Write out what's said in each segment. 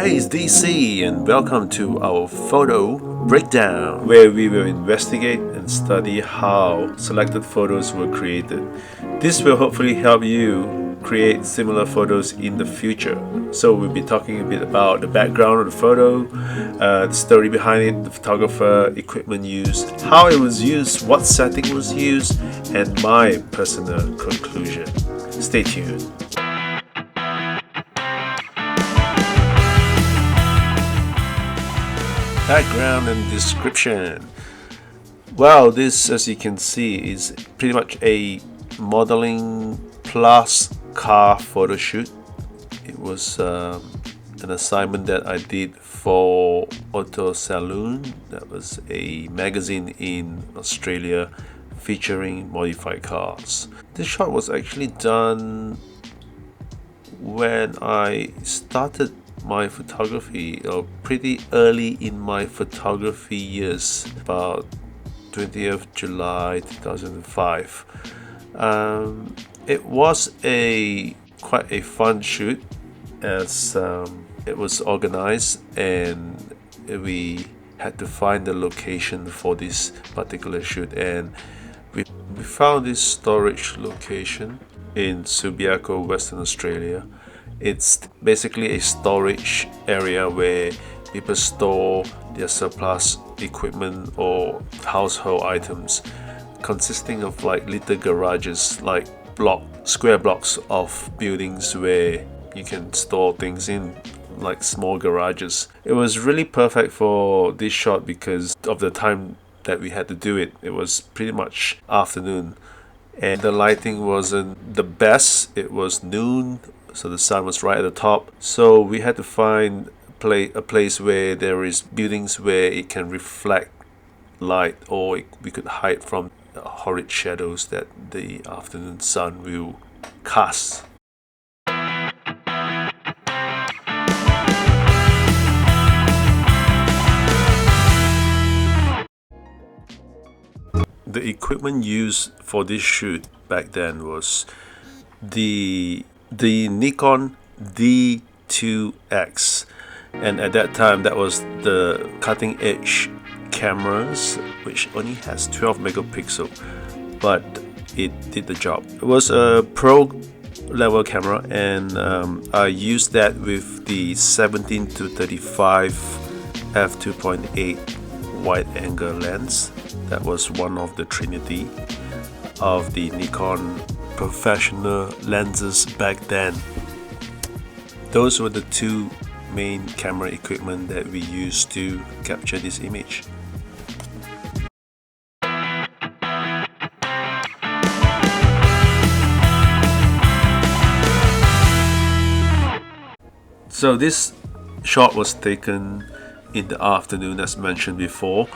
it's DC and welcome to our photo breakdown, where we will investigate and study how selected photos were created. This will hopefully help you create similar photos in the future. So we'll be talking a bit about the background of the photo, the story behind it, the photographer, equipment used, how it was used, what setting was used, and my personal conclusion. Stay tuned. Background and description. Well, this, as you can see, is pretty much a modeling plus car photo shoot. It was an assignment that I did for AutoSalon. That was a magazine in Australia featuring modified cars. This shot was actually done when I started my photography, or pretty early in my photography years, about 20th July 2005. It was quite a fun shoot, as it was organized and we had to find the location for this particular shoot, and we found this storage location in Subiaco, Western Australia. It's basically a storage area where people store their surplus equipment or household items, consisting of like little garages, like square blocks of buildings where you can store things in, like small garages. It was really perfect for this shot because of the time that we had to do it. It was pretty much afternoon and the lighting wasn't the best. It was noon, so the sun was right at the top, so we had to find a place where there is buildings where it can reflect light, or we could hide from the horrid shadows that the afternoon sun will cast. The equipment used for this shoot back then was the Nikon D2X, and at that time that was the cutting edge cameras, which only has 12 megapixel, but it did the job. It was a pro level camera, and I used that with the 17 to 35 f2.8 wide angle lens. That was one of the trinity of the Nikon professional lenses back then. Those were the two main camera equipment that we used to capture this image. So this shot was taken in the afternoon, as mentioned before.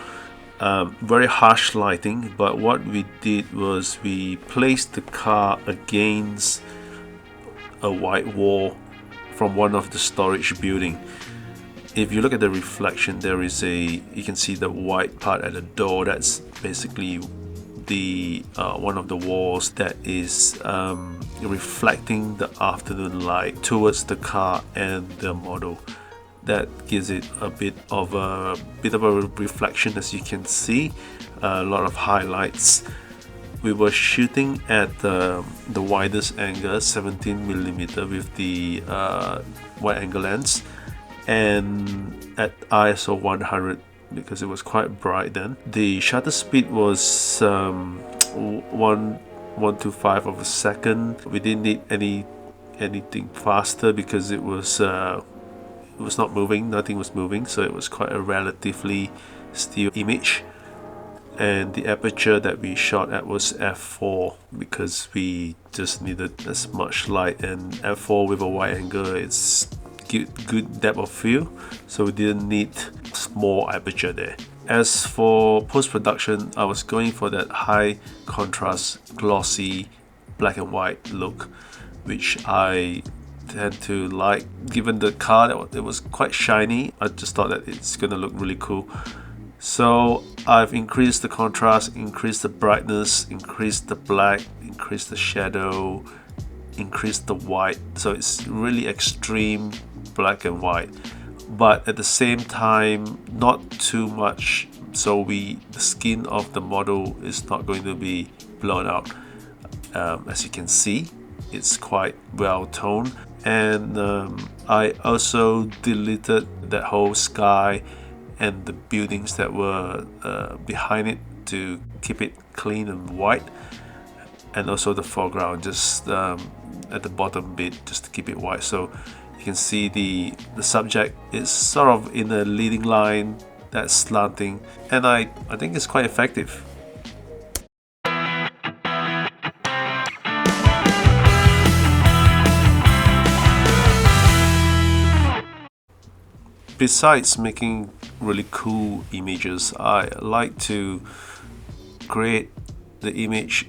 Very harsh lighting, but what we did was we placed the car against a white wall from one of the storage building. If you look at the reflection, you can see the white part at the door. That's basically the one of the walls that is reflecting the afternoon light towards the car and the model. That gives it a bit of a reflection, as you can see. A lot of highlights. We were shooting at the widest angle, 17mm, with the wide angle lens, and at ISO 100 because it was quite bright then. The shutter speed was 1/125 of a second. We didn't need anything faster because it was not moving, nothing was moving, so it was quite a relatively still image. And the aperture that we shot at was f4 because we just needed as much light, and f4 with a wide angle, it's good depth of field, so we didn't need small aperture there. As for post-production, I was going for that high contrast glossy black and white look, which I tend to like. Given the car, it was quite shiny, I just thought that it's gonna look really cool. So I've increased the contrast, increased the brightness, increased the black, increased the shadow, increased the white, so it's really extreme black and white. but at the same time not too much, so the skin of the model is not going to be blown out. As you can see, it's quite well toned, and I also deleted that whole sky and the buildings that were behind it to keep it clean and white, and also the foreground just at the bottom bit just to keep it white. So you can see the subject is sort of in a leading line that's slanting, and I think it's quite effective. Besides making really cool images, I like to create the image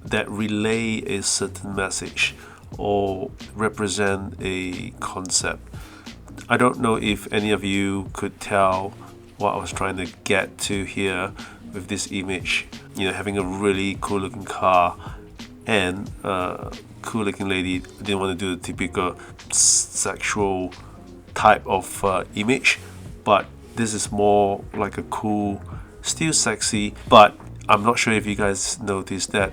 that relay a certain message or represent a concept. I don't know if any of you could tell what I was trying to get to here with this image. You know, having a really cool looking car and a cool looking lady. I didn't want to do the typical sexual type of image, but this is more like a cool, still sexy, but I'm not sure if you guys noticed that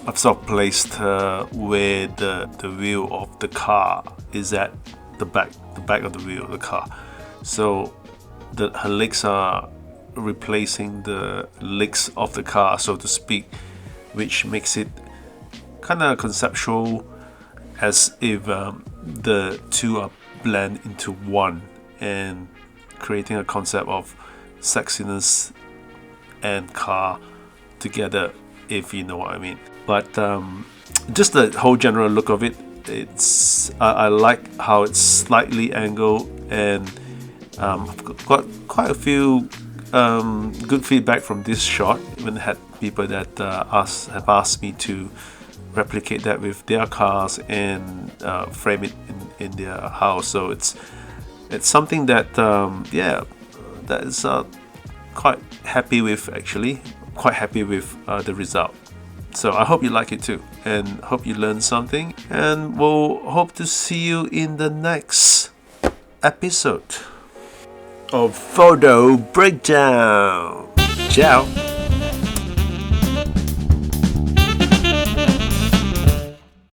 I've sort of placed where the wheel of the car is at the back of the wheel of the car. So her legs are replacing the legs of the car, so to speak, which makes it kind of conceptual, as if the two are blend into one and creating a concept of sexiness and car together, if you know what I mean. But just the whole general look of it, I like how it's slightly angled, and I've got quite a few good feedback from this shot. Even had people that have asked me to replicate that with their cars and frame it in their house. So it's something that that is quite happy with, actually. Quite happy with the result. So I hope you like it too, and hope you learned something, and we'll hope to see you in the next episode of Photo Breakdown. Ciao.